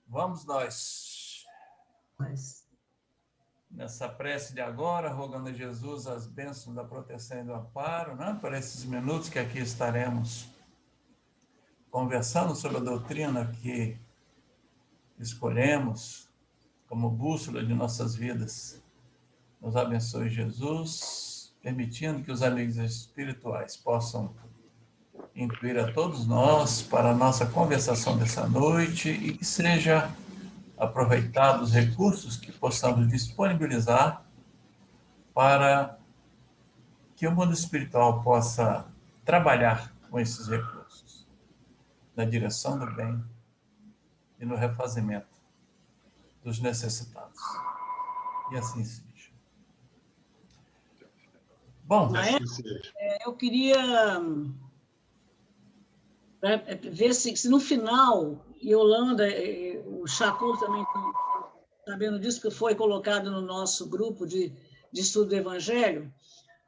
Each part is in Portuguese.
Vamos nós, nessa prece de agora, rogando a Jesus as bênçãos da proteção e do amparo, né? Por esses minutos que aqui estaremos conversando sobre a doutrina que escolhemos como bússola de nossas vidas. Nos abençoe, Jesus, permitindo que os amigos espirituais possam incluir a todos nós para a nossa conversação dessa noite e que seja aproveitados os recursos que possamos disponibilizar para que o mundo espiritual possa trabalhar com esses recursos na direção do bem e no refazimento dos necessitados. E assim seja. Bom, eu queria ver se no final, Yolanda, o Chacur também estão sabendo disso, porque foi colocado no nosso grupo de estudo do Evangelho,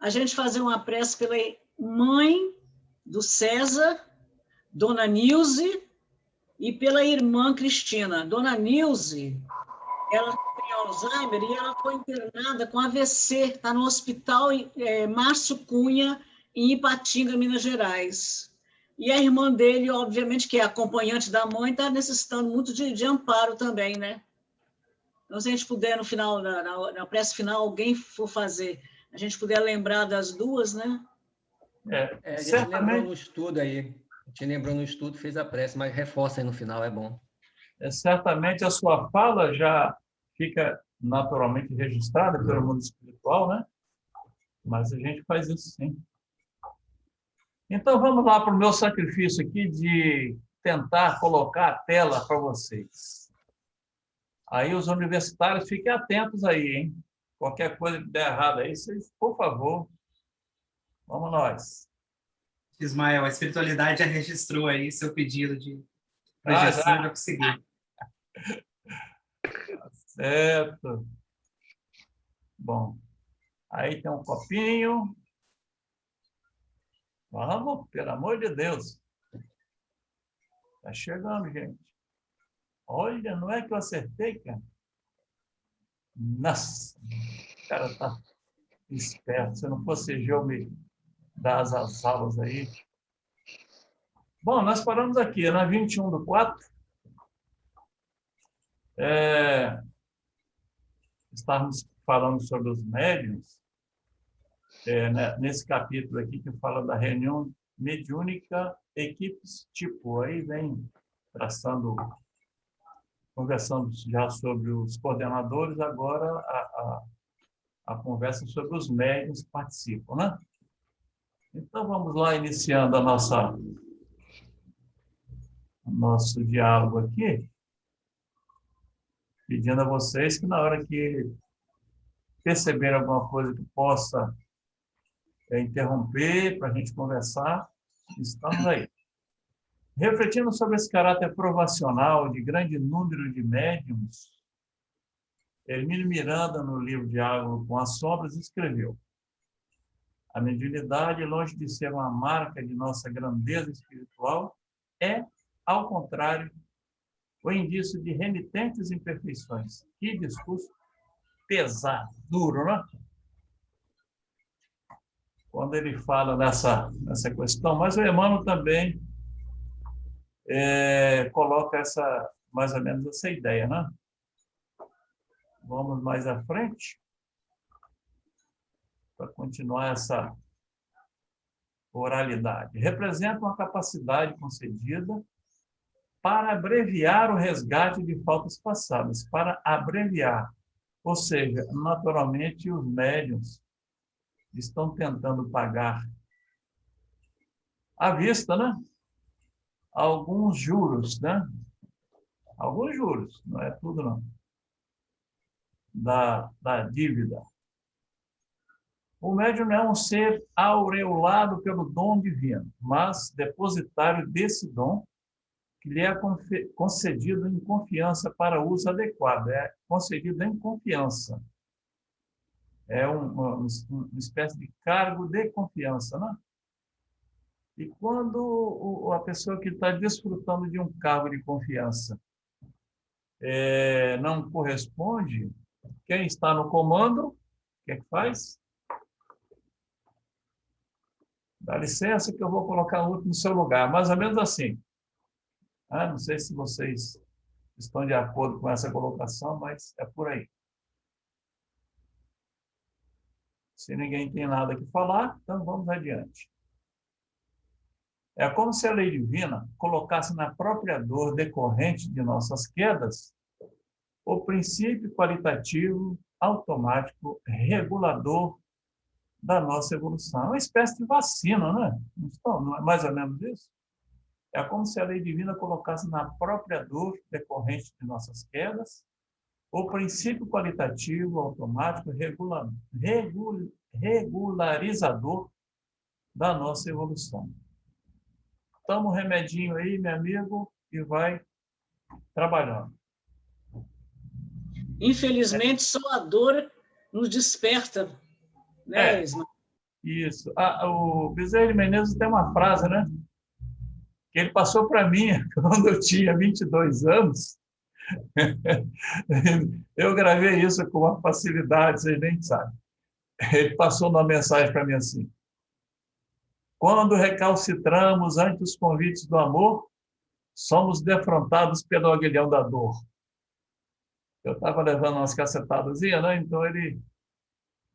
a gente fazer uma prece pela mãe do César, Dona Nilze, e pela irmã Cristina. Dona Nilze, ela tem Alzheimer e ela foi internada com AVC, está no hospital Márcio Cunha, em Ipatinga, Minas Gerais. E a irmã dele, obviamente, que é acompanhante da mãe, está necessitando muito de amparo também, né? Então, se a gente puder, no final, na prece final, alguém for fazer, a gente puder lembrar das duas, né? A gente lembrou no estudo aí. A gente lembrou no estudo, fez a prece, mas reforça aí no final, é bom. Certamente a sua fala já fica naturalmente registrada pelo mundo espiritual, né? Mas a gente faz isso sim. Então, vamos lá para o meu sacrifício aqui de tentar colocar a tela para vocês. Aí os universitários, fiquem atentos aí, hein? Qualquer coisa que der errado aí, vocês, por favor, vamos nós. Ismael, a espiritualidade já registrou aí seu pedido de projeção e vai conseguir. Certo. Bom, aí tem um copinho. Vamos, pelo amor de Deus. Tá chegando, gente. Olha, não é que eu acertei, cara? Nossa, o cara tá esperto. Se não fosse eu me dar as aulas aí. Bom, nós paramos aqui, na 21/4. Estávamos falando sobre os médiuns, nesse capítulo aqui que fala da reunião mediúnica, equipes tipo, aí vem conversando já sobre os coordenadores, agora a conversa sobre os médiuns que participam, né? Então, vamos lá, iniciando o nosso diálogo aqui, pedindo a vocês que na hora que perceber alguma coisa que possa interromper para a gente conversar, estamos aí. Refletindo sobre esse caráter provacional de grande número de médiums, Hermínio Miranda, no livro Diálogo com as Sombras, escreveu: a mediunidade, longe de ser uma marca de nossa grandeza espiritual, é, ao contrário, o indício de renitentes imperfeições. Que discurso pesado, duro, né? Quando ele fala nessa questão, mas o Emmanuel também coloca mais ou menos essa ideia, né? Vamos mais à frente para continuar essa oralidade. Representa uma capacidade concedida para abreviar o resgate de faltas passadas, para abreviar. Ou seja, naturalmente, os médiuns estão tentando pagar à vista, né? Alguns juros, né? Alguns juros, não é tudo não, da dívida. O médium não é um ser aureolado pelo dom divino, mas depositário desse dom que lhe é concedido em confiança para uso adequado. É concedido em confiança. É uma espécie de cargo de confiança, né? E quando a pessoa que está desfrutando de um cargo de confiança não corresponde, quem está no comando, o que é que faz? Dá licença que eu vou colocar outro no seu lugar. Mais ou menos assim. Não sei se vocês estão de acordo com essa colocação, mas é por aí. Se ninguém tem nada que falar, então vamos adiante. É como se a lei divina colocasse na própria dor decorrente de nossas quedas o princípio qualitativo, automático, regulador da nossa evolução. É uma espécie de vacina, né? Não é mais ou menos isso? É como se a lei divina colocasse na própria dor decorrente de nossas quedas o princípio qualitativo, automático, regularizador da nossa evolução. Toma um remedinho aí, meu amigo, e vai trabalhando. Infelizmente, só a dor nos desperta, né, Ismael? Isso. O Bezerra de Menezes tem uma frase, né? Que ele passou para mim quando eu tinha 22 anos. Eu gravei isso com uma facilidade, vocês nem sabem. Ele passou uma mensagem para mim assim: quando recalcitramos ante os convites do amor, somos defrontados pelo aguilhão da dor. Eu estava levando umas cacetadas, né? Então ele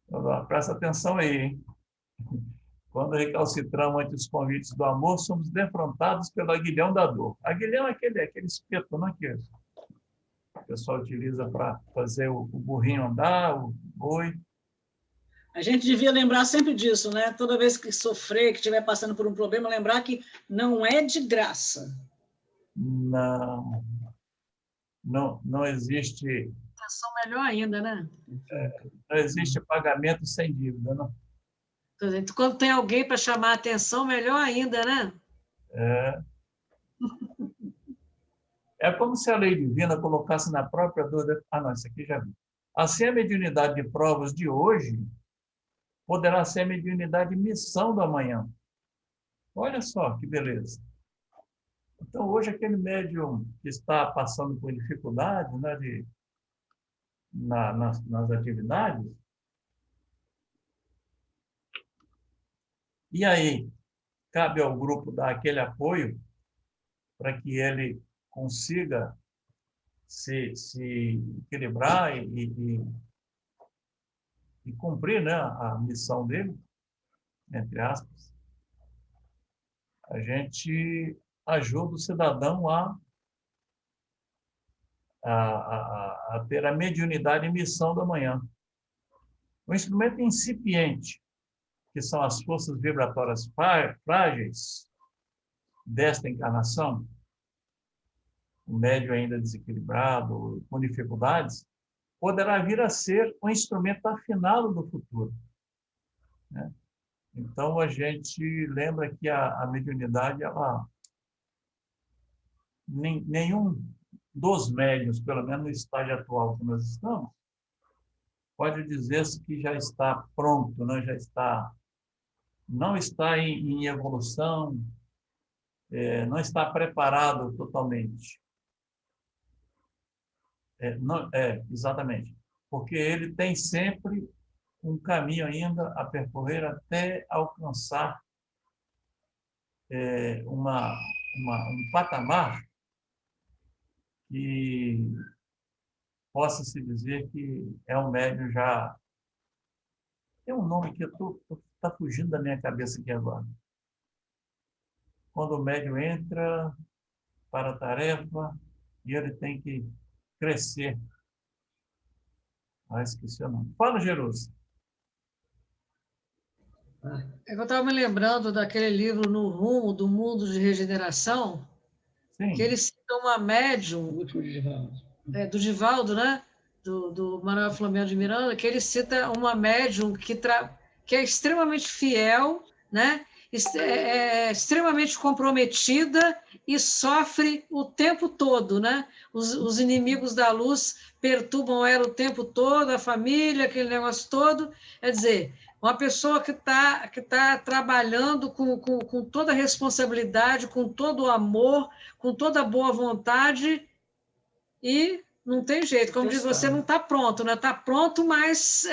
falou: presta atenção aí, hein? Quando recalcitramos ante os convites do amor, somos defrontados pelo aguilhão da dor. Aguilhão é aquele espeto, não é que o pessoal utiliza para fazer o burrinho andar, o boi. A gente devia lembrar sempre disso, né? Toda vez que sofrer, que estiver passando por um problema, lembrar que não é de graça. Não existe... Atenção melhor ainda, né? Não existe pagamento sem dívida, não. Quando tem alguém para chamar a atenção, melhor ainda, né? É como se a lei divina colocasse na própria dor... não, isso aqui já vi. Assim, a mediunidade de provas de hoje poderá ser a mediunidade de missão do amanhã. Olha só que beleza. Então, hoje, aquele médium que está passando por dificuldade, né, nas atividades, e aí cabe ao grupo dar aquele apoio para que ele consiga se equilibrar e cumprir, né, a missão dele, entre aspas. A gente ajuda o cidadão a ter a mediunidade e missão da manhã. O instrumento incipiente, que são as forças vibratórias frágeis desta encarnação, o médium ainda desequilibrado, com dificuldades, poderá vir a ser um instrumento afinado do futuro, né? Então, a gente lembra que a mediunidade, nenhum dos médiuns, pelo menos no estágio atual que nós estamos, pode dizer-se que já está pronto, né? Não está em evolução, não está preparado totalmente. Exatamente. Porque ele tem sempre um caminho ainda a percorrer até alcançar um patamar que possa se dizer que é um médium já... Tem um nome que está fugindo da minha cabeça aqui agora. Quando o médium entra para a tarefa e ele tem que crescer. Esqueci o nome. Fala, Jerusa. Eu estava me lembrando daquele livro No Rumo do Mundo de Regeneração, Sim. Que ele cita uma médium, do Divaldo, né? do Manuel Flamengo de Miranda, que ele cita uma médium que é extremamente fiel, né? É extremamente comprometida e sofre o tempo todo, né? Os inimigos da luz perturbam ela o tempo todo, a família, aquele negócio todo. Quer dizer, uma pessoa que tá trabalhando com toda a responsabilidade, com todo o amor, com toda a boa vontade, e Não tem jeito, como diz você, não está pronto, né? Está pronto, mas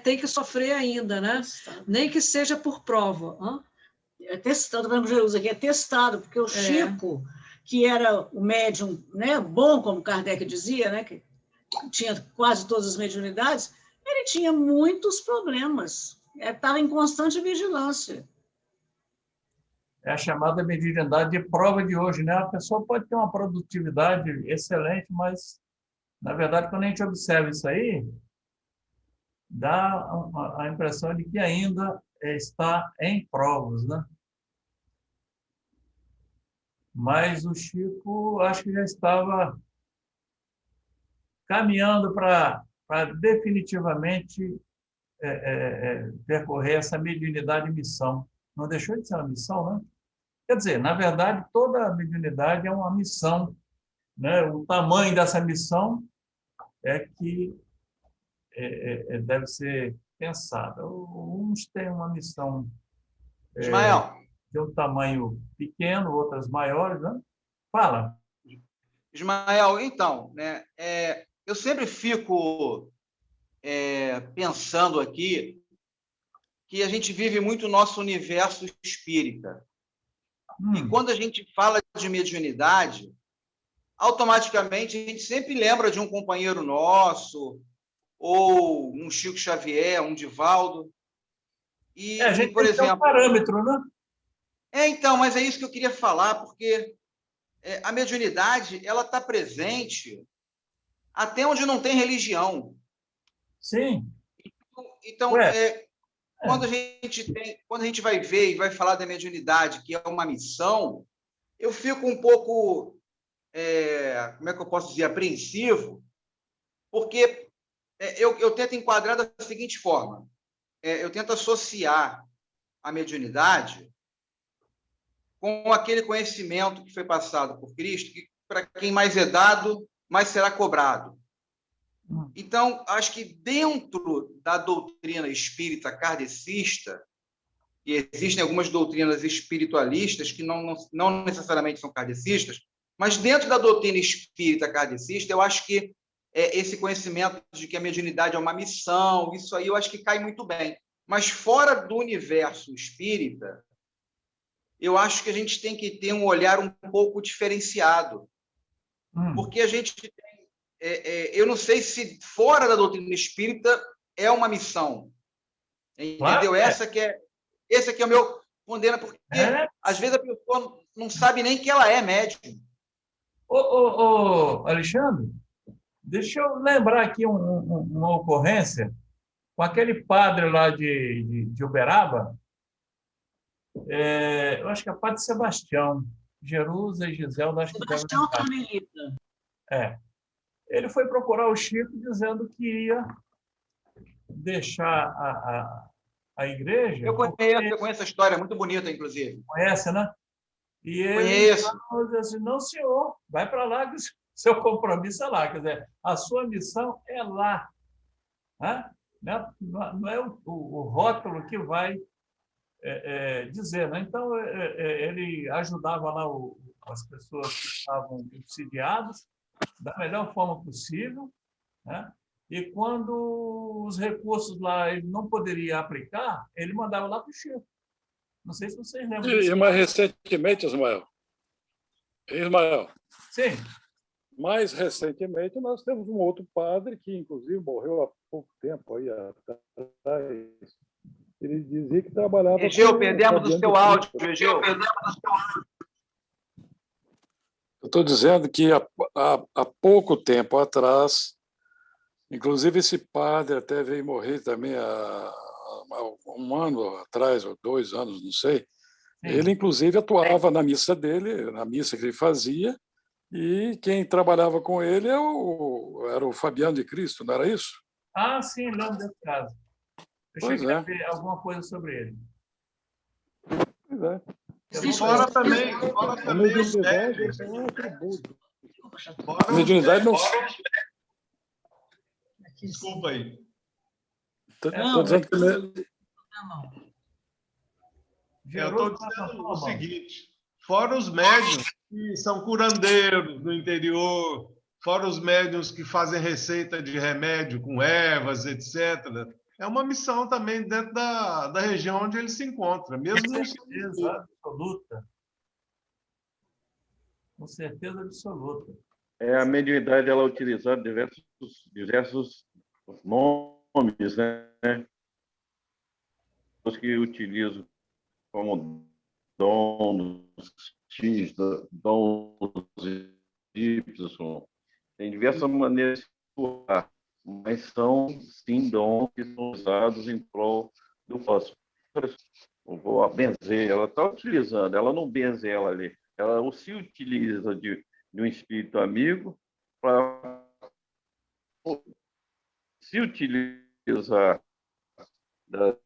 tem que sofrer ainda, né? Nem que seja por prova. É testado, vamos ver, aqui é testado, porque o Chico, que era o médium, né, bom, como Kardec dizia, né, que tinha quase todas as mediunidades, ele tinha muitos problemas, estava em constante vigilância. É a chamada mediunidade de prova de hoje, né? A pessoa pode ter uma produtividade excelente, mas, na verdade, quando a gente observa isso aí, dá a impressão de que ainda está em provas, né? Mas o Chico, acho que já estava caminhando para definitivamente percorrer essa mediunidade missão. Não deixou de ser uma missão, né? Quer dizer, na verdade, toda mediunidade é uma missão, né? O tamanho dessa missão é que deve ser pensada. Uns têm uma missão Ismael. de um tamanho pequeno, outras maiores, né? Fala. Ismael, então, né, eu sempre fico pensando aqui que a gente vive muito o nosso universo espírita. E quando a gente fala de mediunidade, automaticamente a gente sempre lembra de um companheiro nosso, ou um Chico Xavier, um Divaldo. E, a gente por exemplo, tem um parâmetro, né? Então, mas é isso que eu queria falar, porque a mediunidade ela está presente até onde não tem religião. Sim. Então, quando a gente vai ver e vai falar da mediunidade, que é uma missão, eu fico um pouco, como é que eu posso dizer, apreensivo, porque eu tento enquadrar da seguinte forma. Eu tento associar a mediunidade com aquele conhecimento que foi passado por Cristo, que para quem mais é dado, mais será cobrado. Então, acho que dentro da doutrina espírita kardecista, e existem algumas doutrinas espiritualistas que não necessariamente são kardecistas, mas dentro da doutrina espírita kardecista, eu acho que esse conhecimento de que a mediunidade é uma missão, isso aí eu acho que cai muito bem. Mas fora do universo espírita, eu acho que a gente tem que ter um olhar um pouco diferenciado. Porque a gente tem... eu não sei se fora da doutrina espírita é uma missão. Entendeu? Claro, esse aqui é o meu condena, porque às vezes a pessoa não sabe nem que ela é médium. Alexandre, deixa eu lembrar aqui uma ocorrência com aquele padre lá de Uberaba, eu acho que é o padre Sebastião, Jerusa e Giselda, acho que Sebastião Carmelita. Ele foi procurar o Chico dizendo que ia deixar a igreja. Eu conheço a história, muito bonita, inclusive. Conhece, né? E ele disse assim, não, senhor, vai para lá, que o seu compromisso é lá. Quer dizer, a sua missão é lá. Não é o rótulo que vai dizer. Né? Então, ele ajudava lá as pessoas que estavam subsidiadas da melhor forma possível, né? E quando os recursos lá ele não poderia aplicar, ele mandava lá para o Chico. Não sei se vocês lembram disso. E mais recentemente, Ismael. Sim. Mais recentemente, nós temos um outro padre que, inclusive, morreu há pouco tempo aí atrás. Ele dizia que trabalhava... Egeu, perdemos o seu áudio, Egeu. Eu estou dizendo que há pouco tempo atrás, inclusive esse padre até veio morrer também há um ano atrás, ou 2 anos, não sei. Sim. Ele, inclusive, atuava na missa dele, na missa que ele fazia, e quem trabalhava com ele era o Fabiano de Cristo, não era isso? Ah, sim, lembro desse caso. Eu cheguei a ver alguma coisa sobre ele. Pois é. Fora também a mediunidade é um atributo. A mediunidade não... Desculpa aí. Estou dizendo que... Eu estou dizendo o seguinte, fora os médiuns que são curandeiros no interior, fora os médiuns que fazem receita de remédio com ervas, etc. É uma missão também dentro da região onde ele se encontra, mesmo Com não certeza absoluta. Com certeza absoluta. A mediunidade ela é utilizada diversos nomes, né? Os que utilizam como dom X, dom Y, tem diversas maneiras de atuar, mas são, sim, dons que são usados em prol do próximo. Eu vou benzer, ela está utilizando, ela não benze ela ali, ela se utiliza de um espírito amigo para se utilizar das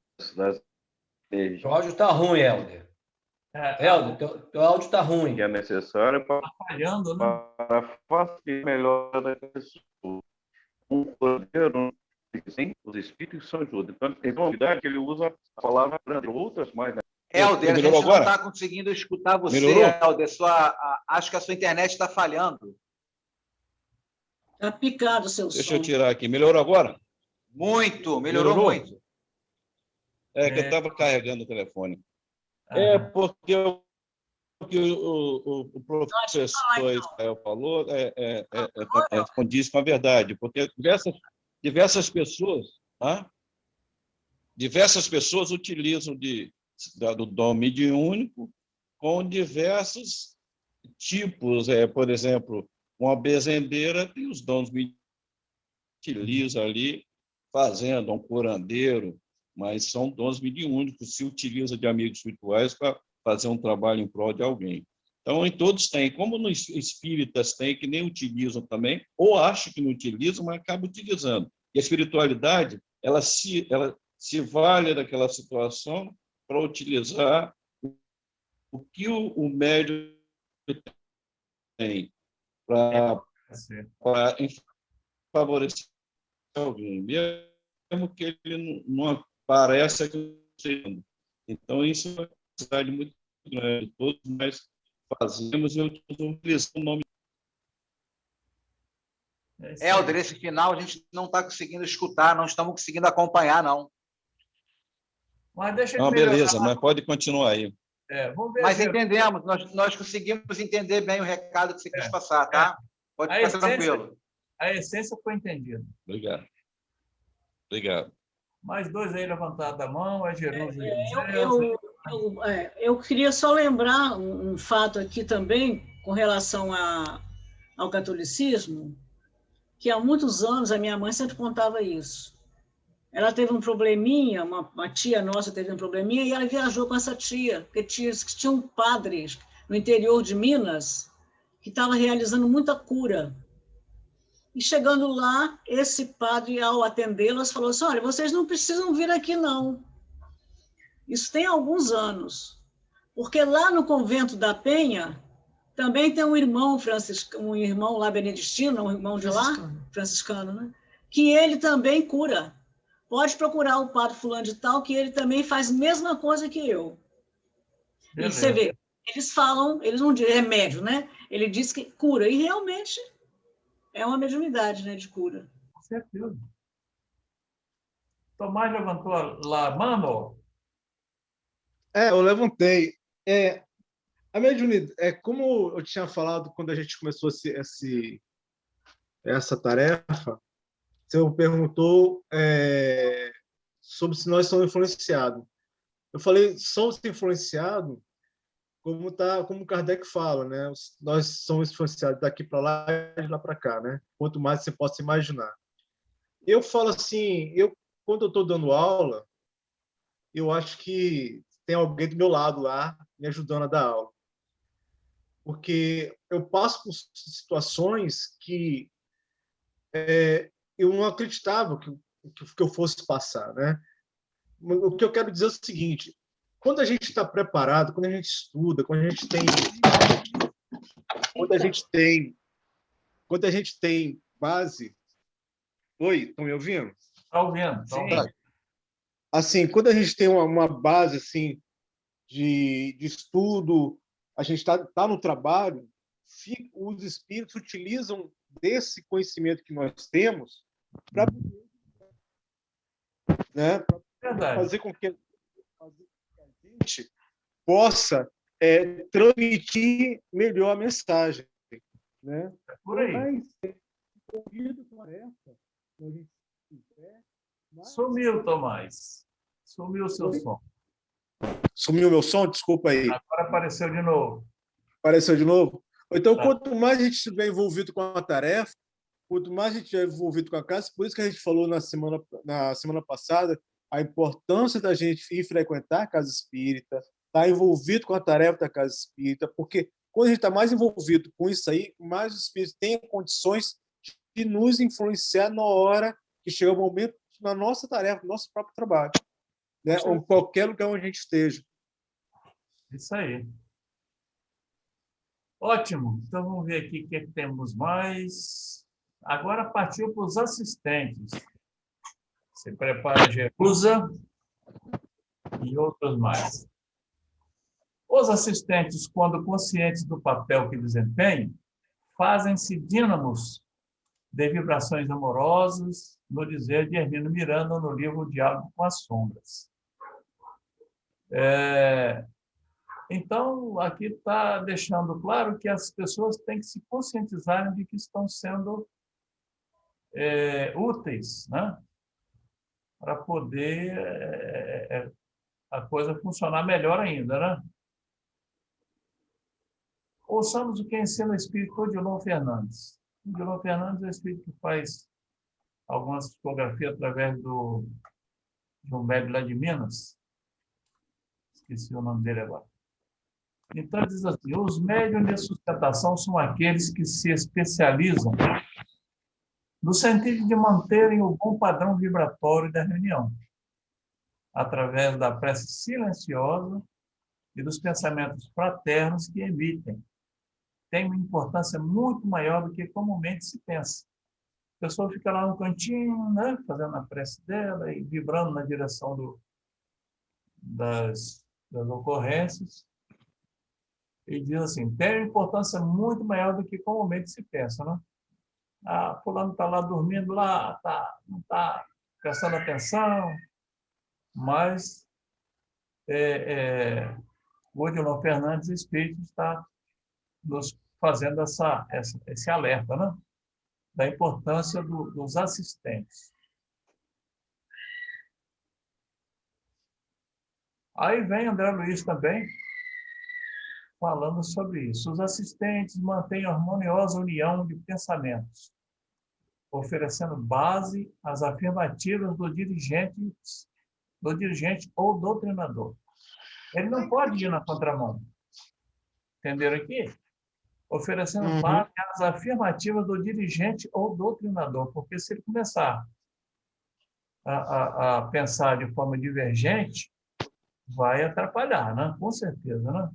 energias. O áudio está ruim, Helder. Helder, teu áudio está ruim. Que é necessário para facilitar melhor a pessoa. Um poder, sim, os espíritos são ajuda. Então, tem uma novidade que ele usa a palavra grande, outras mais. Né? Helder, a gente não está conseguindo escutar você, Helder. Acho que a sua internet está falhando. Está picado o seu som. Deixa eu tirar aqui. Melhorou agora? Muito, melhorou muito. É que eu estava carregando o telefone. Porque o professor Israel falou condiz com a verdade, porque diversas pessoas utilizam do dom mediúnico com diversos tipos. Por exemplo, uma bezendeira tem os dons mediúnicos, utiliza ali, fazendo um curandeiro, mas são dons mediúnicos, se utiliza de amigos espirituais para fazer um trabalho em prol de alguém. Então, em todos tem, como nos espíritas tem, que nem utilizam também, ou acham que não utilizam, mas acabam utilizando. E a espiritualidade, ela se vale daquela situação para utilizar o que o médium tem para favorecer alguém, mesmo que ele não apareça acontecendo. Então, isso é uma necessidade muito grande. Todos nós fazemos e utilizamos o nome. Helder, esse final a gente não está conseguindo escutar, não estamos conseguindo acompanhar, não. Mas deixa eu Não, beleza, mas pode continuar aí. Mas entendemos, nós conseguimos entender bem o recado que você quis passar, tá? Pode ficar tranquilo. A essência foi entendida. Obrigado. Mais dois aí levantados a mão, Jerusa. Eu queria só lembrar um fato aqui também, com relação ao catolicismo, que há muitos anos a minha mãe sempre contava isso. Ela teve um probleminha, uma tia nossa teve um probleminha, e ela viajou com essa tia, porque tinha um padre no interior de Minas que estava realizando muita cura. E chegando lá, esse padre, ao atendê-las, falou assim: olha, vocês não precisam vir aqui, não. Isso tem alguns anos. Porque lá no convento da Penha, também tem um irmão lá beneditino, um irmão de lá, franciscano, né? Que ele também cura. Pode procurar o padre fulano de tal, que ele também faz a mesma coisa que eu. E você vê, eles não dizem remédio, né? Ele diz que cura, e realmente é uma mediunidade, né, de cura. Com certeza. Tomás levantou lá, mano? Eu levantei. A mediunidade, como eu tinha falado quando a gente começou essa tarefa, você perguntou sobre se nós somos influenciados. Eu falei, somos influenciados, como Kardec fala, né? Nós somos influenciados daqui para lá e de lá para cá, né? Quanto mais você possa imaginar. Eu falo assim, quando eu estou dando aula, eu acho que tem alguém do meu lado lá me ajudando a dar aula. Porque eu passo por situações que eu não acreditava que eu fosse passar, né? O que eu quero dizer é o seguinte: quando a gente está preparado, quando a gente estuda, quando a gente tem base. Oi, estão me ouvindo? Está ouvindo. Assim, quando a gente tem uma base assim de estudo, a gente está no trabalho, os espíritos utilizam desse conhecimento que nós temos para fazer com que a gente possa transmitir melhor a mensagem, né? Por aí. Sumiu, Tomás. Sumiu o seu som. Sumiu o meu som? Desculpa aí. Agora apareceu de novo. Apareceu de novo? Então, quanto mais a gente estiver envolvido com a tarefa, quanto mais a gente estiver envolvido com a casa, por isso que a gente falou na semana passada a importância da gente ir frequentar a casa espírita, estar envolvido com a tarefa da casa espírita, porque quando a gente está mais envolvido com isso aí, mais os espíritos têm condições de nos influenciar na hora que chega o momento na nossa tarefa, no nosso próprio trabalho, né? Ou em qualquer lugar onde a gente esteja. Isso aí. Ótimo. Então, vamos ver aqui o que temos mais. Agora partiu para os assistentes. Se prepara, Jerusa e outros mais. Os assistentes, quando conscientes do papel que desempenham, fazem-se dínamos de vibrações amorosas, no dizer de Hermínio Miranda no livro O Diálogo com as Sombras. Então, aqui está deixando claro que as pessoas têm que se conscientizarem de que estão sendo úteis, né? Para poder a coisa funcionar melhor ainda, né? Ouçamos o que ensina o espírito Odilon Fernandes. Odilon Fernandes é o espírito que faz algumas psicografias através de um médium lá de Minas. Esqueci o nome dele agora. Então, diz assim, os médiuns de sustentação são aqueles que se especializam no sentido de manterem o bom padrão vibratório da reunião, através da prece silenciosa e dos pensamentos fraternos que emitem. Tem uma importância muito maior do que comumente se pensa. A pessoa fica lá no cantinho, né, fazendo a prece dela e vibrando na direção das ocorrências, e diz assim, tem uma importância muito maior do que comumente se pensa, né? Fulano está lá dormindo, lá, não está prestando atenção, mas o Odilon Fernandes Espírito está nos fazendo esse alerta, né? Da importância dos assistentes. Aí vem André Luiz também, falando sobre isso. Os assistentes mantêm harmoniosa união de pensamentos, oferecendo base às afirmativas do dirigente ou doutrinador. Ele não pode ir na contramão. Entenderam aqui? Oferecendo base às afirmativas do dirigente ou doutrinador, porque se ele começar a pensar de forma divergente, vai atrapalhar, né? Com certeza, né?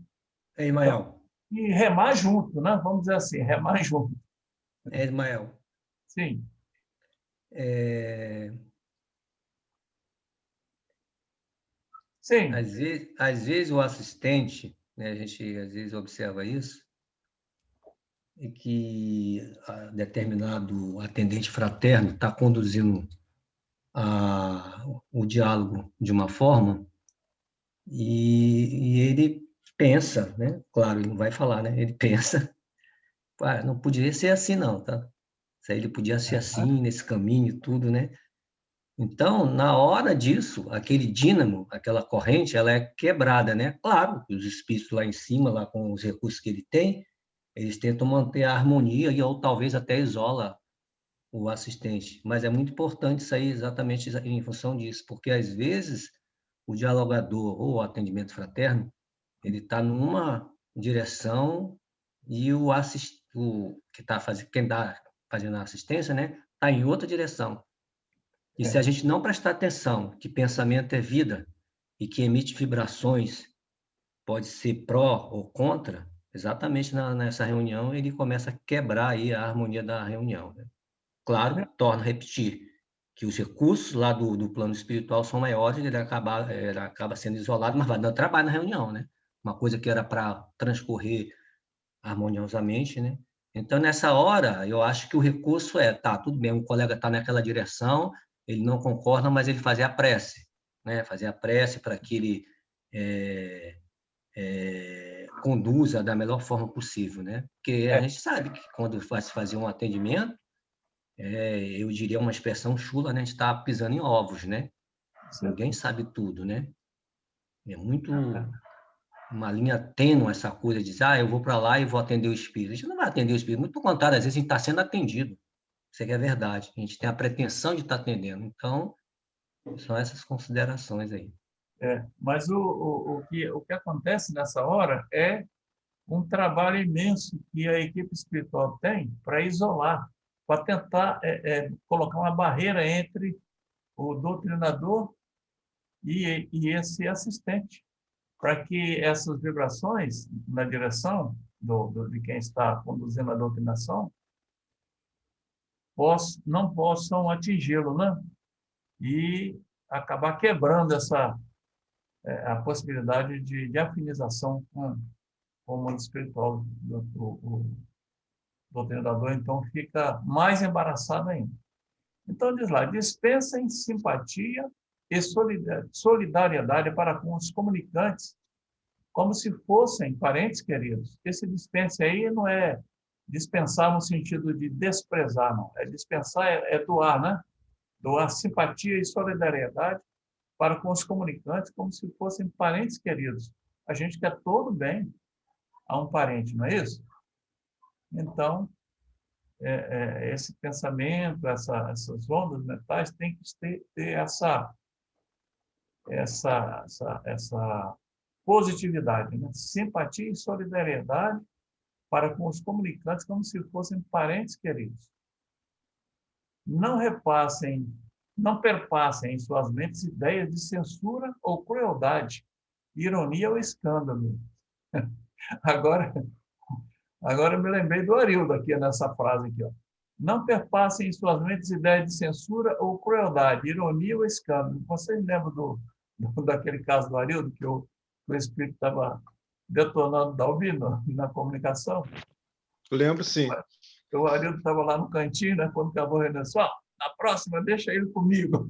É, Ismael. E remar junto, né? Vamos dizer assim, remar junto. É, Ismael. Sim. Sim. Às vezes o assistente, né, a gente às vezes observa isso, e que determinado atendente fraterno está conduzindo o diálogo de uma forma e ele pensa, né? Claro, ele não vai falar, né? Ele pensa, não podia ser assim não, tá? Ele podia ser assim, nesse caminho, tudo, né? Então, na hora disso, aquele dínamo, aquela corrente, ela é quebrada, né? Claro, os espíritos lá em cima, lá com os recursos que ele tem, eles tentam manter a harmonia ou talvez até isola o assistente. Mas é muito importante isso aí exatamente em função disso, porque às vezes o dialogador ou o atendimento fraterno, ele está numa direção e quem está fazendo a assistência, né, está em outra direção. E se a gente não prestar atenção que pensamento é vida e que emite vibrações, pode ser pró ou contra, exatamente nessa reunião ele começa a quebrar aí a harmonia da reunião, né? Claro, torno a repetir que os recursos lá do plano espiritual são maiores, ele acaba sendo isolado, mas vai dar trabalho na reunião, né? Uma coisa que era para transcorrer harmoniosamente, né? Então, nessa hora, eu acho que o recurso tá, tudo bem, um colega está naquela direção, ele não concorda, mas ele fazer a prece, né? Fazer a prece para que ele conduza da melhor forma possível, né? Porque a gente sabe que quando vai se fazer um atendimento, eu diria uma expressão chula, né? A gente está pisando em ovos, né? Ninguém sabe tudo, né? É muito uma linha tênue essa coisa de dizer, eu vou para lá e vou atender o espírito. A gente não vai atender o espírito, muito pelo contrário, às vezes a gente está sendo atendido. Isso aqui é verdade. A gente tem a pretensão de estar atendendo. Então, são essas considerações aí. Mas o que acontece nessa hora é um trabalho imenso que a equipe espiritual tem para isolar, para tentar colocar uma barreira entre o doutrinador e esse assistente, para que essas vibrações na direção de quem está conduzindo a doutrinação não possam atingi-lo, né? E acabar quebrando a possibilidade de afinização com o mundo espiritual do doutrinador, então fica mais embaraçado ainda. Então, diz lá, dispensem simpatia e solidariedade para com os comunicantes, como se fossem parentes queridos. Esse dispense aí não é dispensar no sentido de desprezar, não. Dispensar é doar, né? Doar simpatia e solidariedade para com os comunicantes, como se fossem parentes queridos. A gente quer todo bem a um parente, não é isso? Então, esse pensamento, essas ondas mentais têm que ter essa positividade, né? Simpatia e solidariedade para com os comunicantes como se fossem parentes queridos. Não perpassem em suas mentes ideias de censura ou crueldade, ironia ou escândalo. Agora eu me lembrei do Arildo aqui nessa frase aqui, ó. Não perpassem em suas mentes ideias de censura ou crueldade, ironia ou escândalo. Vocês lembram daquele caso do Arildo, que o espírito estava detonando Dalvi na comunicação? Lembro, sim. O Arildo estava lá no cantinho, né, quando acabou a reunião, na próxima, deixa ele comigo.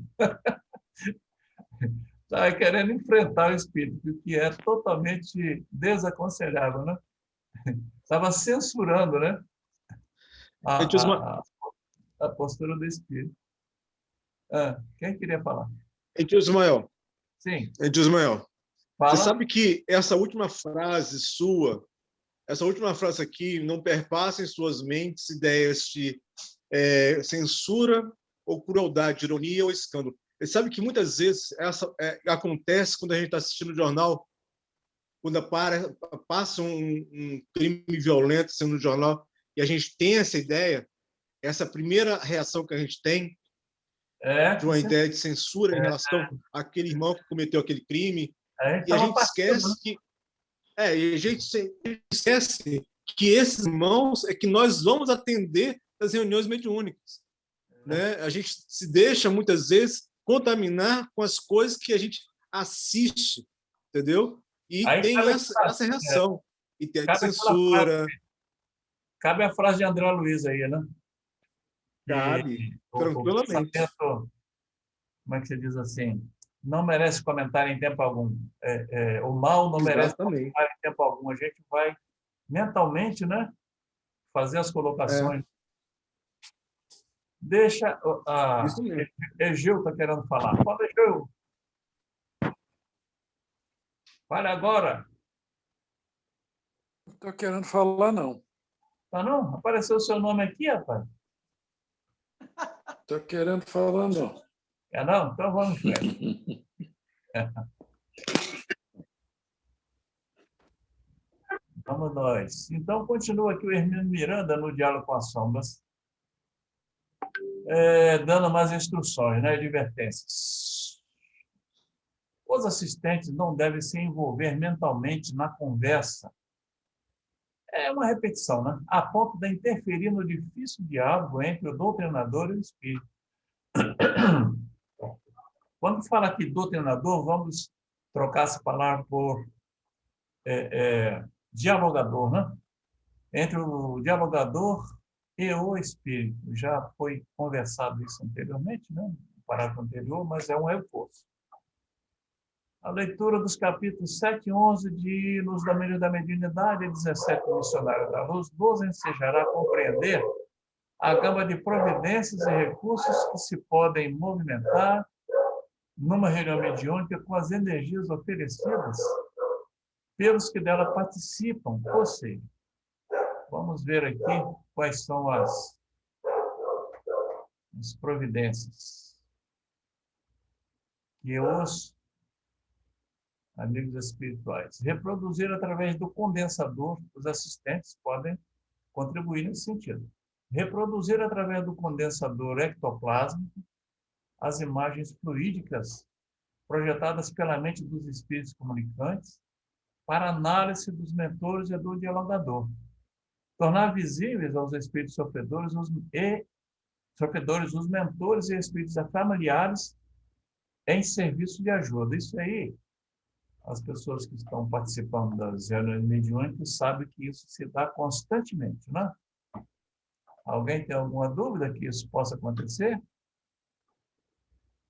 Estava querendo enfrentar o espírito, o que é totalmente desaconselhável, né? Estava censurando, né? A postura do espírito. Quem queria falar? Tio Ismael. Sim. Tio Ismael. Fala. Você sabe que essa última frase sua, essa última frase aqui, não perpassem suas mentes ideias de censura ou crueldade, ironia ou escândalo. Você sabe que muitas vezes acontece quando a gente está assistindo o jornal, quando passa um crime violento sendo no jornal, e a gente tem essa ideia, essa primeira reação que a gente tem de uma ideia de censura em relação àquele irmão que cometeu aquele crime, e a gente esquece que esses irmãos é que nós vamos atender nas reuniões mediúnicas, né? A gente se deixa muitas vezes contaminar com as coisas que a gente assiste, entendeu? E aí tem essa reação. E tem a censura. Cabe a frase de André Luiz aí, né? Cabe, tranquilamente. Como é que se diz assim? Não merece comentar em tempo algum. O mal não merece comentar em tempo algum. A gente vai mentalmente, né, fazer as colocações. Deixa Egeu está querendo falar. Fala, Egeu. Fale agora. Não estou querendo falar, não. Tá não? Apareceu o seu nome aqui, rapaz? Estou querendo falar, não. Não? Então vamos ver. Vamos nós. Então, continua aqui o Hermínio Miranda no Diálogo com as Sombras, dando mais instruções, né, advertências. Os assistentes não devem se envolver mentalmente na conversa. É uma repetição, né? A ponto de interferir no difícil diálogo entre o doutrinador e o espírito. Quando fala aqui doutrinador, vamos trocar essa palavra por dialogador, né? entre o dialogador e o espírito. Já foi conversado isso anteriormente, né? No parágrafo anterior, mas é um reforço. A leitura dos capítulos 7 e 11 de Luz da Mediunidade e 17 Missionário da Luz nos ensejará a compreender a gama de providências e recursos que se podem movimentar numa reunião mediúnica com as energias oferecidas pelos que dela participam. Ou seja, vamos ver aqui quais são as providências que os amigos espirituais reproduzir através do condensador. Os assistentes podem contribuir nesse sentido. Reproduzir através do condensador ectoplásmico as imagens fluídicas projetadas pela mente dos espíritos comunicantes para análise dos mentores e do dialogador. Tornar visíveis aos espíritos sofredores os mentores e espíritos familiares em serviço de ajuda. Isso aí, as pessoas que estão participando das reuniões mediúnicas sabem que isso se dá constantemente, né? Alguém tem alguma dúvida que isso possa acontecer?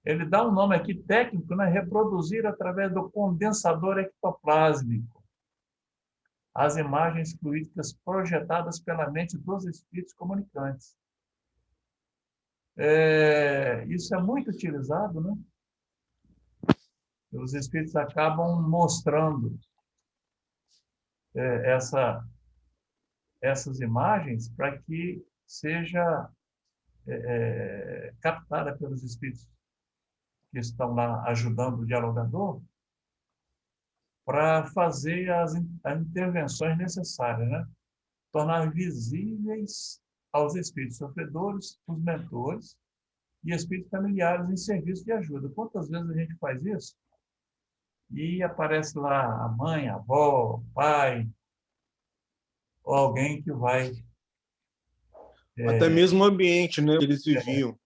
Ele dá um nome aqui técnico, né? Reproduzir através do condensador ectoplásmico as imagens fluídicas projetadas pela mente dos espíritos comunicantes. Isso é muito utilizado, né? Os espíritos acabam mostrando essas imagens para que seja captada pelos espíritos que estão lá ajudando o dialogador para fazer as intervenções necessárias, né? Tornar visíveis aos espíritos sofredores, os mentores e espíritos familiares em serviço de ajuda. Quantas vezes a gente faz isso? E aparece lá a mãe, a avó, o pai, ou alguém que vai... até mesmo o ambiente, né, que eles viviam.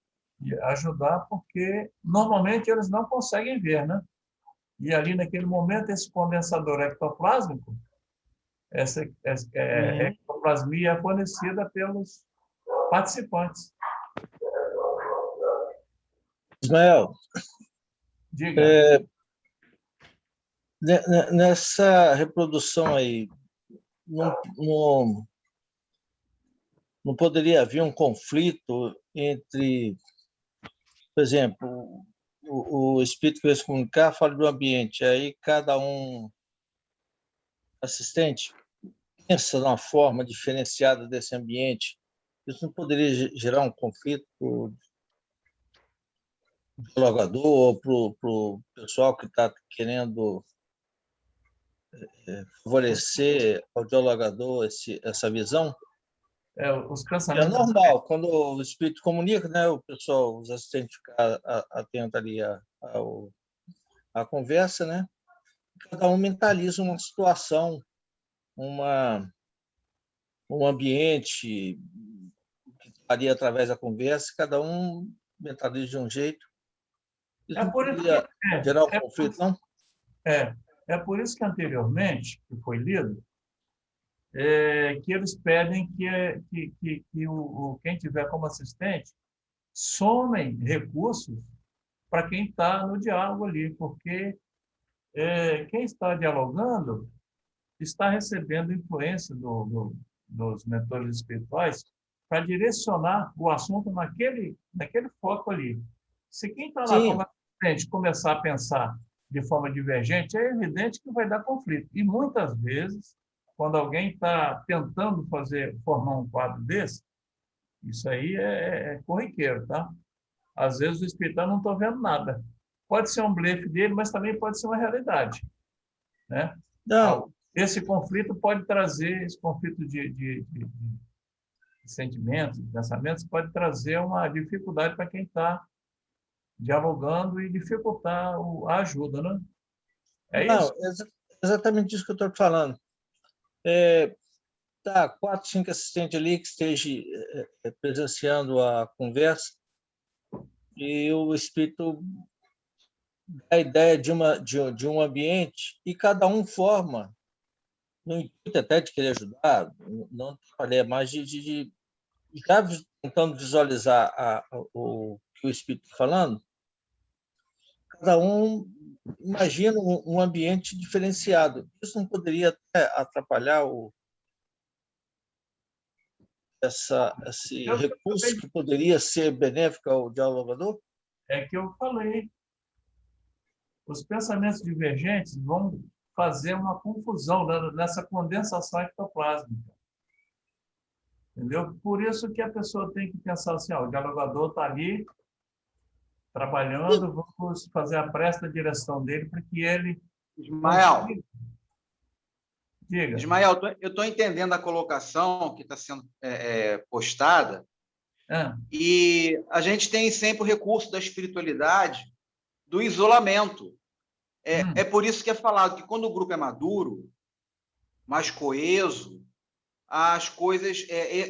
Ajudar, porque normalmente eles não conseguem ver, né? E ali naquele momento, esse condensador ectoplásmico, essa ectoplasmia é fornecida pelos participantes. Ismael, diga. Nessa reprodução aí, não poderia haver um conflito entre, por exemplo, o espírito que vai se comunicar fala do ambiente, aí cada um assistente pensa numa forma diferenciada desse ambiente. Isso não poderia gerar um conflito para o dialogador ou para o pessoal que está querendo favorecer ao dialogador essa visão? Os pensamentos... É normal, quando o espírito comunica, né, o pessoal, os assistentes ficam atentos ali à conversa, né? Cada um mentaliza uma situação, um ambiente que estaria através da conversa, cada um mentaliza de um jeito. Isso não poderia gerar um conflito, não? É por isso que anteriormente, que foi lido, que eles pedem que quem tiver como assistente somem recursos para quem está no diálogo ali, porque quem está dialogando está recebendo influência dos mentores espirituais para direcionar o assunto naquele foco ali. Se quem está lá como assistente começar a pensar de forma divergente, é evidente que vai dar conflito. E muitas vezes, quando alguém está tentando formar um quadro desse, isso aí é corriqueiro, tá? Às vezes o espírito não está vendo nada. Pode ser um blefe dele, mas também pode ser uma realidade, né? Não. Esse conflito pode trazer, esse conflito de sentimentos, de pensamentos, pode trazer uma dificuldade para quem está dialogando e dificultar a ajuda, né? Não, exatamente isso que eu estou falando. 4, 5 assistentes ali que estejam presenciando a conversa e o espírito dá a ideia de um ambiente e cada um forma no intuito até de querer ajudar, não falei, mas já tentando visualizar o que o Espírito está falando, cada um imagina um ambiente diferenciado. Isso não poderia até atrapalhar esse recurso que poderia ser benéfico ao dialogador? É que eu falei. Os pensamentos divergentes vão fazer uma confusão nessa condensação ectoplásmica. Entendeu? Por isso que a pessoa tem que pensar assim, o dialogador está ali trabalhando, vamos fazer a presta direção dele para que ele... Ismael, diga. Ismael, eu estou entendendo a colocação que está sendo postada, e a gente tem sempre o recurso da espiritualidade, do isolamento. É por isso que é falado que quando o grupo é maduro, mais coeso, as coisas,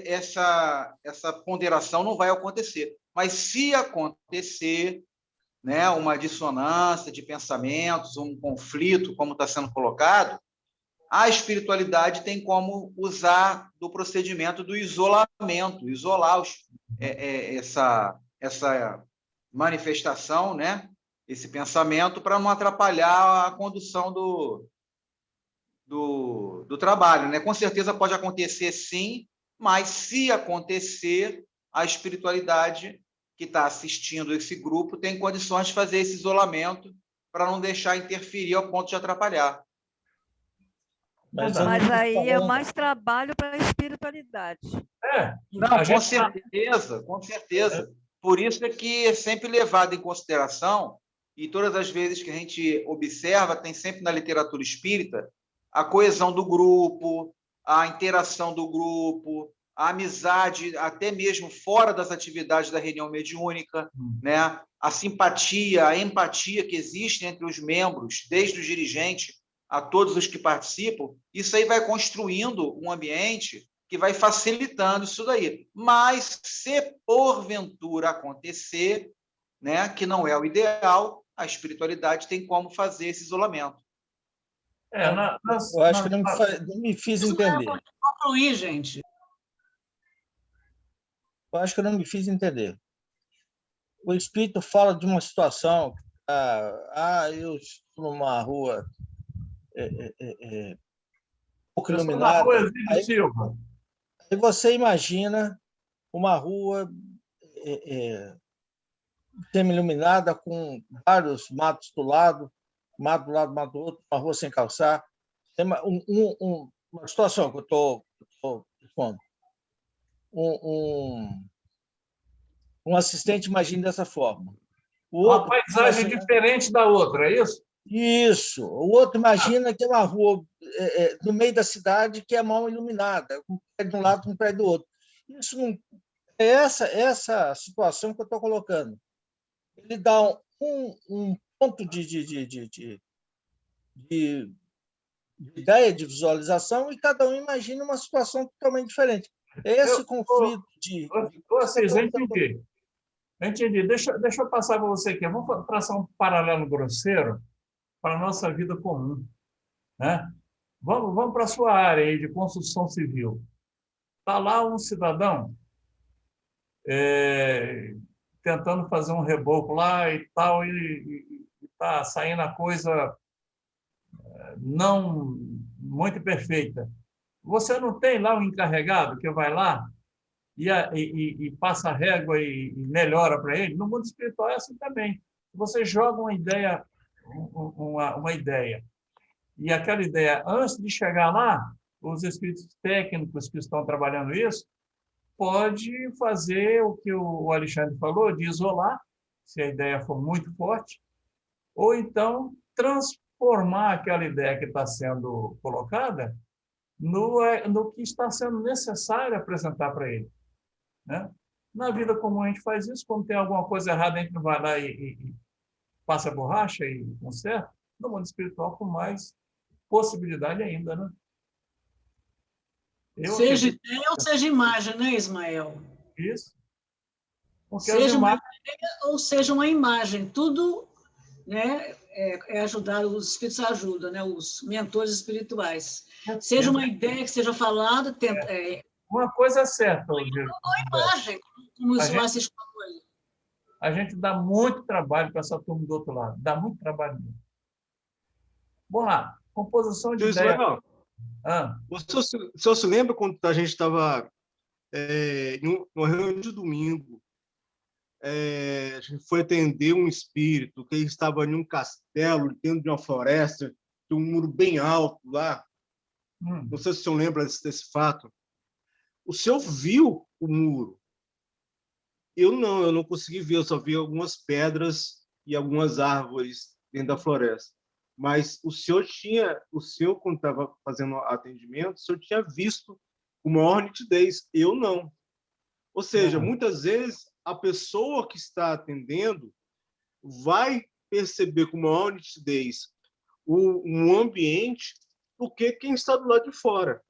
essa ponderação não vai acontecer. Mas se acontecer, né, uma dissonância de pensamentos, um conflito, como está sendo colocado, a espiritualidade tem como usar do procedimento do isolamento, isolar essa manifestação, né, esse pensamento, para não atrapalhar a condução do trabalho, né? Com certeza pode acontecer, sim, mas se acontecer, a espiritualidade que está assistindo esse grupo tem condições de fazer esse isolamento para não deixar interferir ao ponto de atrapalhar. Mas aí é mais trabalho para a espiritualidade. Não, com certeza, com certeza. Por isso é que é sempre levado em consideração, e todas as vezes que a gente observa, tem sempre na literatura espírita, a coesão do grupo, a interação do grupo, a amizade, até mesmo fora das atividades da reunião mediúnica, né? A simpatia, a empatia que existe entre os membros, desde os dirigentes a todos os que participam, isso aí vai construindo um ambiente que vai facilitando isso daí. Mas, se porventura acontecer, né, que não é o ideal, a espiritualidade tem como fazer esse isolamento. Eu acho que não me fiz entender. Concluir, gente. Eu acho que eu não me fiz entender. O Espírito fala de uma situação, eu estou numa rua pouco iluminada. Aí você imagina uma rua semi-iluminada com vários matos do lado, mato do lado, mato do outro, uma rua sem calçar. Tem uma situação que eu estou expondo. Um assistente imagina dessa forma. Uma paisagem diferente da outra, é isso? Isso. O outro imagina que é uma rua no meio da cidade que é mal iluminada, um pé de um lado, um pé do outro. Isso não é essa situação que eu estou colocando. Ele dá um ponto de ideia de visualização e cada um imagina uma situação totalmente diferente. Esse conflito de... Vocês, entendi. Deixa eu passar para você aqui. Vamos traçar um paralelo grosseiro para a nossa vida comum, né? Vamos para a sua área aí de construção civil. Está lá um cidadão tentando fazer um reboco lá e tal, e está saindo a coisa não muito perfeita. Você não tem lá um encarregado que vai lá e passa a régua e melhora para ele? No mundo espiritual é assim também. Você joga uma ideia, e aquela ideia, antes de chegar lá, os espíritos técnicos que estão trabalhando isso, pode fazer o que o Alexandre falou, de isolar, se a ideia for muito forte, ou então transformar aquela ideia que está sendo colocada no que está sendo necessário apresentar para ele, né? Na vida comum a gente faz isso, quando tem alguma coisa errada, a gente não vai lá e passa a borracha e conserta. No mundo espiritual, com mais possibilidade ainda, né? Seja ideia ou seja imagem, né, Ismael? Isso. Porque seja uma ideia ou seja uma imagem, tudo, né, ajudar, os espíritos ajudam, né, os mentores espirituais. seja uma ideia que seja falada, uma coisa é certa, ou imagem, como o Assis falou aí. A gente dá muito trabalho para essa turma do outro lado, dá muito trabalho mesmo. Vamos lá, composição de ideia. O senhor se lembra quando a gente estava numa reunião de domingo, a gente foi atender um espírito que estava em um castelo, dentro de uma floresta, de um muro bem alto lá. Não sei se o senhor lembra desse fato. O senhor viu o muro? Eu não consegui ver, eu só vi algumas pedras e algumas árvores dentro da floresta. Mas o senhor, quando estava fazendo atendimento, o senhor tinha visto com maior nitidez. Eu não. Ou seja, muitas vezes a pessoa que está atendendo vai perceber com maior nitidez um ambiente do que quem está do lado de fora,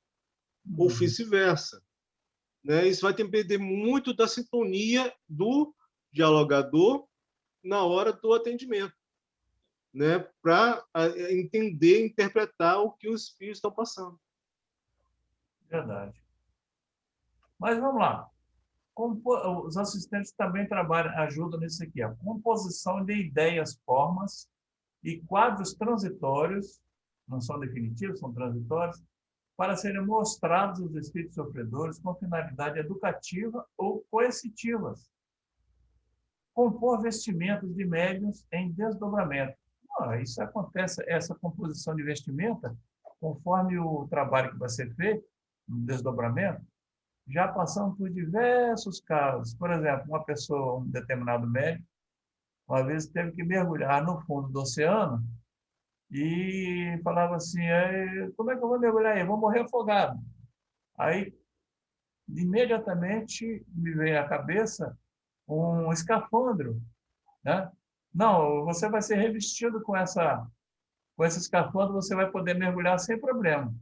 ou vice-versa. Né? Isso vai depender muito da sintonia do dialogador na hora do atendimento, né? Para entender, interpretar o que os espíritos estão passando. Verdade. Mas vamos lá. Os assistentes também ajudam nisso aqui. A composição de ideias, formas e quadros transitórios, não são definitivos, são transitórios, para serem mostrados aos espíritos sofredores com finalidade educativa ou coercitivas. Compor vestimentas de médiuns em desdobramento. Isso acontece, essa composição de vestimenta, conforme o trabalho que vai ser feito, no desdobramento, já passamos por diversos casos. Por exemplo, uma pessoa, um determinado médium, uma vez teve que mergulhar no fundo do oceano e falava assim, como é que eu vou mergulhar aí? Eu vou morrer afogado. Aí, imediatamente, me veio à cabeça um escafandro, né? Não, você vai ser revestido com esse escafandro, você vai poder mergulhar sem problema.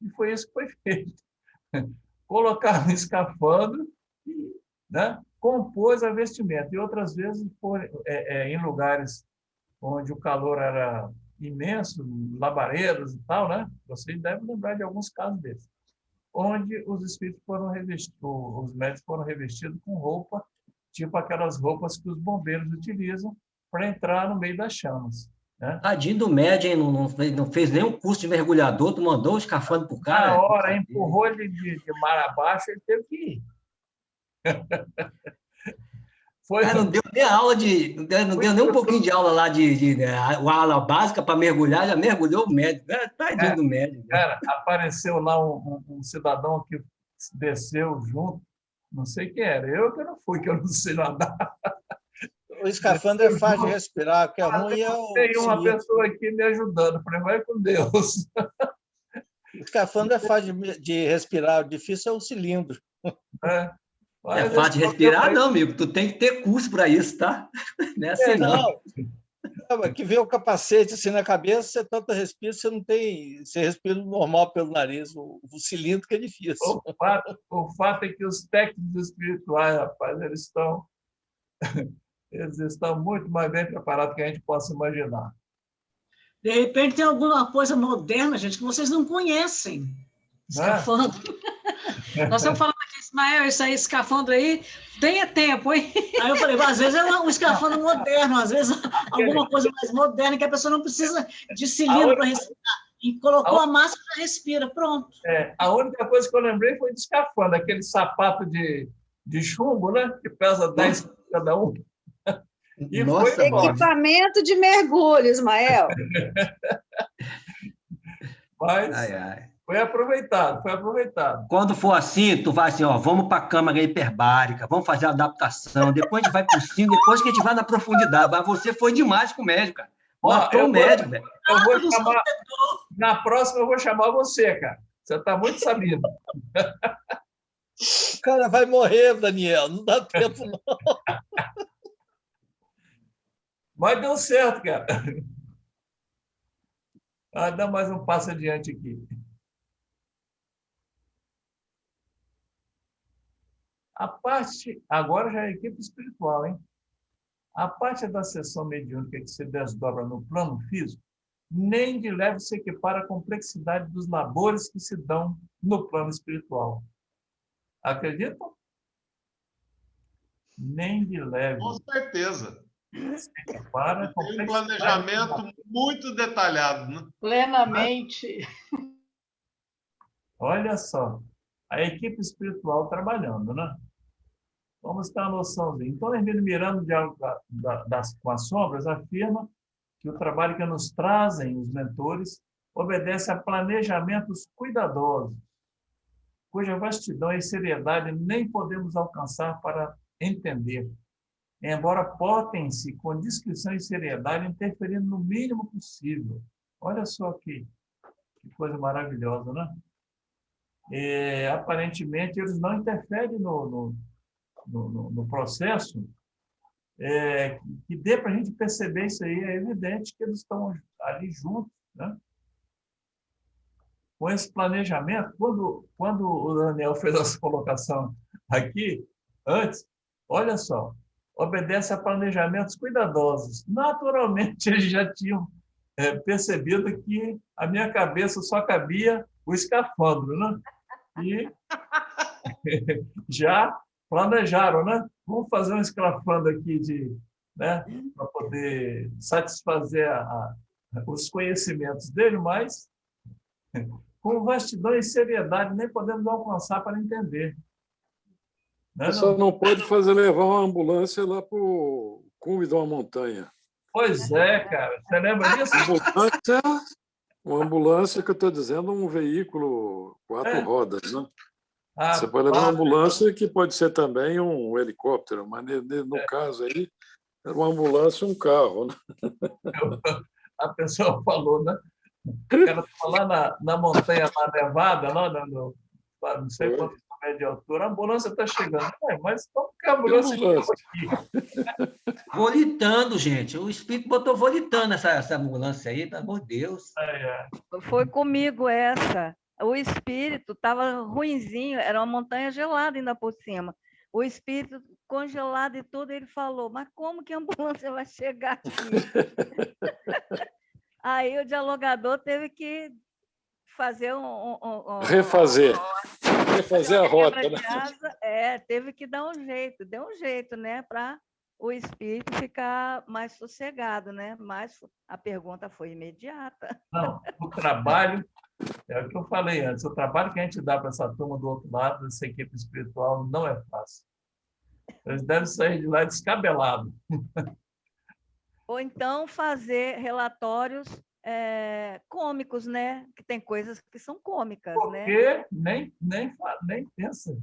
E foi isso que foi feito. Colocar no escafandro e, né, compôs a vestimenta. E outras vezes, em lugares onde o calor era imenso, labaredas e tal, né? Vocês devem lembrar de alguns casos desses, onde os espíritos foram revestidos, os médicos foram revestidos com roupa, tipo aquelas roupas que os bombeiros utilizam para entrar no meio das chamas. Né? Tadinho do médium, não fez nenhum curso de mergulhador, tu mandou o escafandro pro cara. Na hora, empurrou ele de mar abaixo, ele teve que ir. Não deu nem aula não deu nem um pouquinho de aula lá de aula básica para mergulhar, já mergulhou o médico. Tadinho do médico. Cara, apareceu lá um cidadão que desceu junto, não sei quem era, eu que não fui, que eu não sei nadar. O escafandro é fácil de respirar, o que é ruim é o... Tem uma pessoa aqui me ajudando, falei, vai com Deus. O escafandro é fácil de respirar, o difícil é o cilindro. É fácil de respirar, não, amigo. Tu tem que ter curso para isso, tá? Não é assim, não. Que vê o capacete assim na cabeça, você tanto respira, você não tem... Você respira normal pelo nariz, o cilindro que é difícil. O fato é que os técnicos espirituais, rapaz, eles estão muito mais bem preparados do que a gente possa imaginar. De repente tem alguma coisa moderna, gente, que vocês não conhecem. Escafandro. Nós estamos falando aqui, Ismael, isso aí, escafandro aí, tenha tempo, hein? Aí eu falei, às vezes é um escafandro moderno, às vezes alguma coisa mais moderna que a pessoa não precisa de cilindro para respirar. E colocou a máscara e respira, pronto. A única coisa que eu lembrei foi de escafandro, aquele sapato de chumbo, né? Que pesa 10 quilos cada um. E nossa, equipamento de mergulho, Ismael. Mas foi aproveitado. Quando for assim, tu vai assim, vamos para a câmara hiperbárica, vamos fazer a adaptação, depois a gente vai para o sino, depois que a gente vai na profundidade. Mas você foi demais com o médico, cara. Matou o médico, velho. Na próxima eu vou chamar você, cara. Você está muito sabido. O cara vai morrer, Daniel. Não dá tempo, não. Mas deu certo, cara. Dá mais um passo adiante aqui. A parte, agora já é equipe espiritual, hein? A parte da sessão mediúnica que se desdobra no plano físico nem de leve se equipara à complexidade dos labores que se dão no plano espiritual. Acreditam? Nem de leve. Com certeza. Se equipara à Tem um complexidade planejamento muito detalhado, né? Plenamente. Olha só, a equipe espiritual trabalhando, né? Vamos ter uma noçãozinha. Então, Hermínio Miranda, Diálogo com as Sombras, afirma que o trabalho que nos trazem os mentores obedece a planejamentos cuidadosos, cuja vastidão e seriedade nem podemos alcançar para entender, embora portem-se com discrição e seriedade, interferindo no mínimo possível. Olha só que coisa maravilhosa, né? Aparentemente, eles não interferem no processo, que dê para a gente perceber isso aí. É evidente que eles estão ali juntos, né? Com esse planejamento. Quando o Daniel fez essa colocação aqui, antes, olha só, obedece a planejamentos cuidadosos. Naturalmente, eles já tinham percebido que a minha cabeça só cabia o escafandro, né? E já planejaram, né? Vamos fazer um escafandro aqui né, para poder satisfazer os conhecimentos dele, mas com vastidão e seriedade nem podemos alcançar para entender. Né, só não pode levar uma ambulância lá para o cume de uma montanha. Pois é, cara. Você lembra disso? Uma ambulância que eu estou dizendo, um veículo 4 rodas, né? Você pode levar uma ambulância, que pode ser também um helicóptero, mas no caso aí, era uma ambulância e um carro. Né? A pessoa falou, né? O cara estava lá na montanha, na Nevada, lá não sei quantos metros de altura, a ambulância está chegando. Mas como que a ambulância chegou aqui? Volitando, gente. O espírito botou volitando essa ambulância aí, pelo amor de Deus. Foi comigo essa. O espírito estava ruinzinho, era uma montanha gelada ainda por cima. O espírito congelado e tudo, ele falou, mas como que a ambulância vai chegar aqui? Aí o dialogador teve que fazer refazer a rota. Né? Teve que dar um jeito, deu um jeito, né, para o espírito ficar mais sossegado, né? Mas a pergunta foi imediata. Não, o trabalho, é o que eu falei antes, o trabalho que a gente dá para essa turma do outro lado, dessa equipe espiritual, não é fácil. Eles devem sair de lá descabelados. Ou então fazer relatórios cômicos, né? Que tem coisas que são cômicas, porque nem pensa.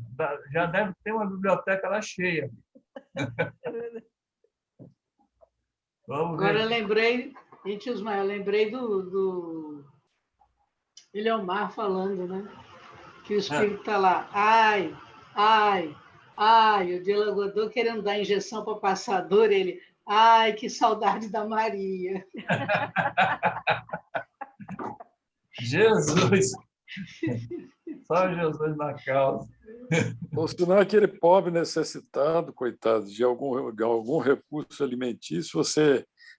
Já deve ter uma biblioteca lá cheia. Agora eu lembrei, Ismael, eu lembrei do Ilhomar falando, né? Que o espírito está lá, ai, o dialogador querendo dar injeção para passar dor, ele, ai, que saudade da Maria. Jesus! Só Jesus na causa. Ou senão aquele pobre necessitado, coitado, de algum recurso alimentício,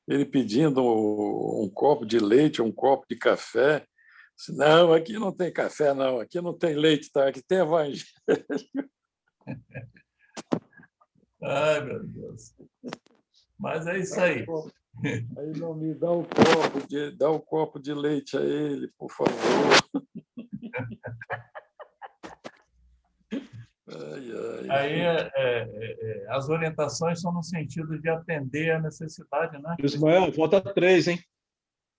ele pedindo um copo de leite, um copo de café. Não, aqui não tem café, não. Aqui não tem leite, tá? Aqui tem evangelho. Ai, meu Deus. Mas é isso aí. Aí não me dá um copo de leite a ele, por favor. Aí as orientações são no sentido de atender a necessidade, né? Ismael, falta 3, hein?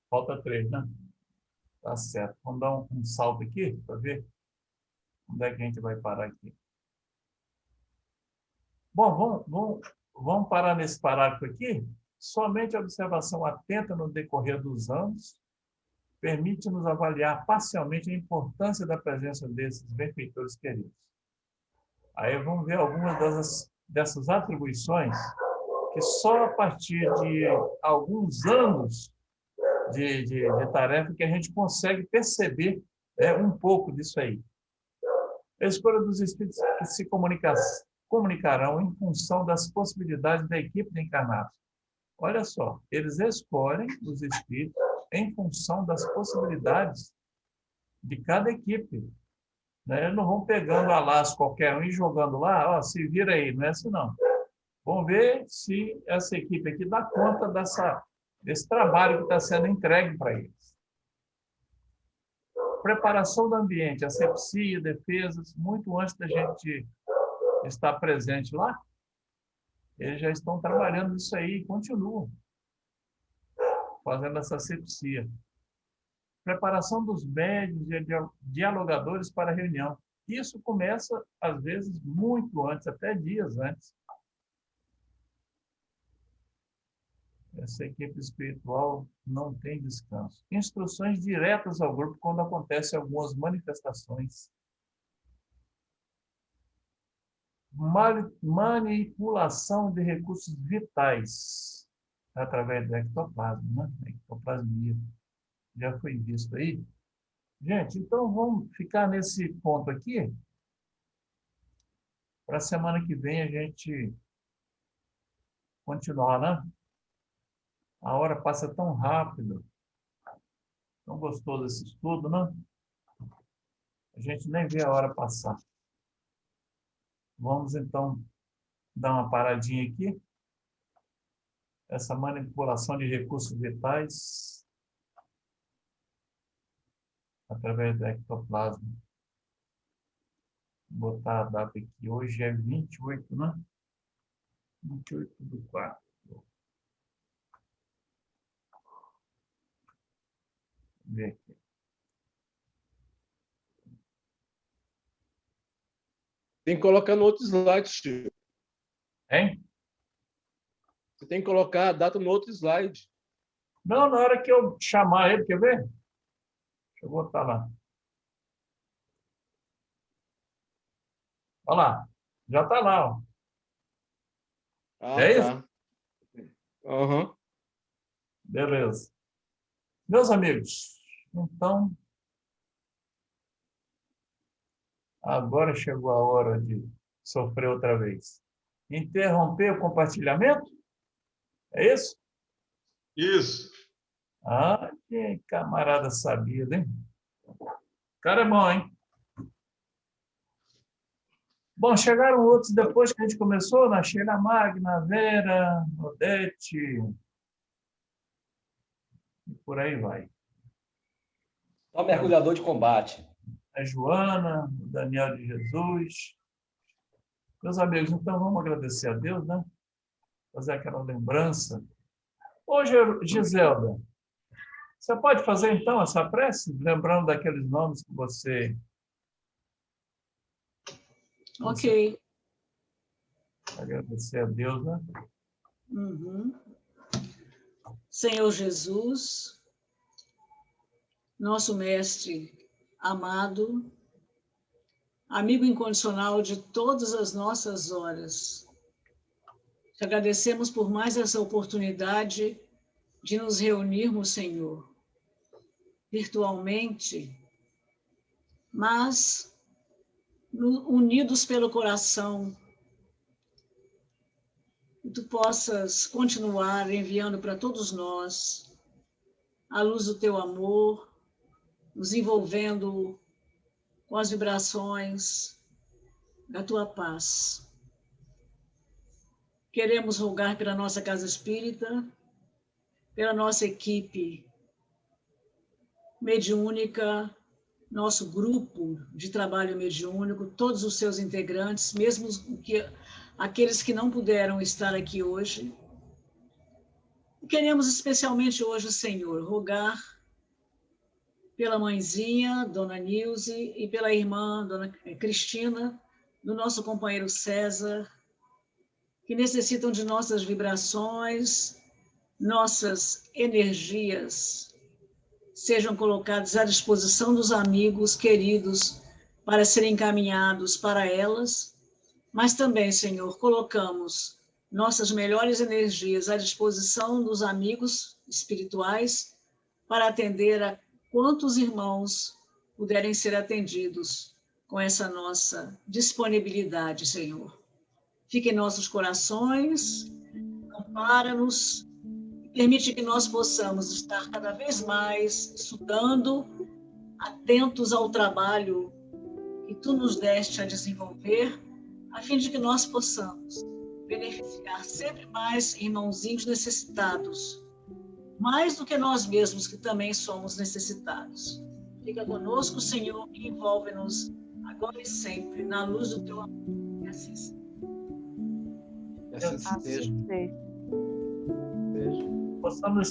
Falta 3, né? Tá certo. Vamos dar um salto aqui para ver onde é que a gente vai parar aqui. Bom, vamos parar nesse parágrafo aqui. Somente a observação atenta no decorrer dos anos permite-nos avaliar parcialmente a importância da presença desses benfeitores queridos. Aí vamos ver algumas dessas atribuições que só a partir de alguns anos de tarefa que a gente consegue perceber um pouco disso aí. A escolha dos espíritos que se comunicarão em função das possibilidades da equipe de encarnados. Olha só, eles escolhem os espíritos em função das possibilidades de cada equipe. Né? Eles não vão pegando a laço qualquer um e jogando lá, ó, se vira aí, não é assim não. Vamos ver se essa equipe aqui dá conta desse trabalho que está sendo entregue para eles. Preparação do ambiente, asepsia, defesas, muito antes da gente estar presente lá, eles já estão trabalhando isso aí e continuam fazendo essa asepsia. Preparação dos médios e dialogadores para a reunião. Isso começa, às vezes, muito antes, até dias antes. Essa equipe espiritual não tem descanso. Instruções diretas ao grupo quando acontecem algumas manifestações. Manipulação de recursos vitais através do ectoplasma, né? Ectoplasmia. Já foi visto aí. Gente, então vamos ficar nesse ponto aqui. Para a semana que vem a gente continuar, né? A hora passa tão rápido. Tão gostoso esse estudo, né? A gente nem vê a hora passar. Vamos, então, dar uma paradinha aqui. Essa manipulação de recursos vitais através do ectoplasma. Vou botar a data aqui. Hoje é 28, né? 28/4. Ver aqui. Tem que colocar no outro slide, Chico. Hein? Você tem que colocar a data no outro slide. Não, na hora que eu chamar ele, quer ver? Deixa eu botar lá. Olha lá. Já está lá, ó. Ah, É tá. isso? Uhum. Beleza. Meus amigos, então, agora chegou a hora de sofrer outra vez. Interromper o compartilhamento? É isso? Isso. Ah, que camarada sabido, hein? O cara é bom, hein? Bom, chegaram outros depois que a gente começou, na Sheila Magna, Vera, Odete, e por aí vai. Só mergulhador de combate. A Joana, o Daniel de Jesus. Meus amigos, então vamos agradecer a Deus, né? Fazer aquela lembrança. Hoje, Giselda, você pode fazer então essa prece, lembrando daqueles nomes que você... Ok. Agradecer a Deus, né? Uhum. Senhor Jesus, nosso mestre amado, amigo incondicional de todas as nossas horas, te agradecemos por mais essa oportunidade de nos reunirmos, Senhor, virtualmente, mas unidos pelo coração, que tu possas continuar enviando para todos nós a luz do teu amor, nos envolvendo com as vibrações da tua paz. Queremos rogar pela nossa casa espírita, pela nossa equipe mediúnica, nosso grupo de trabalho mediúnico, todos os seus integrantes, mesmo aqueles que não puderam estar aqui hoje. Queremos especialmente hoje, Senhor, rogar pela mãezinha, Dona Nilce, e pela irmã, Dona Cristina, do nosso companheiro César, que necessitam de nossas vibrações, nossas energias, sejam colocados à disposição dos amigos queridos para serem encaminhados para elas, mas também, Senhor, colocamos nossas melhores energias à disposição dos amigos espirituais para atender a quantos irmãos puderem ser atendidos com essa nossa disponibilidade, Senhor. Fique em nossos corações, ampara-nos, permite que nós possamos estar cada vez mais estudando, atentos ao trabalho que tu nos deste a desenvolver, a fim de que nós possamos beneficiar sempre mais irmãozinhos necessitados, mais do que nós mesmos, que também somos necessitados. Fica conosco, Senhor, e envolve-nos agora e sempre, na luz do teu amor. E assim seja. E assim seja. Possamos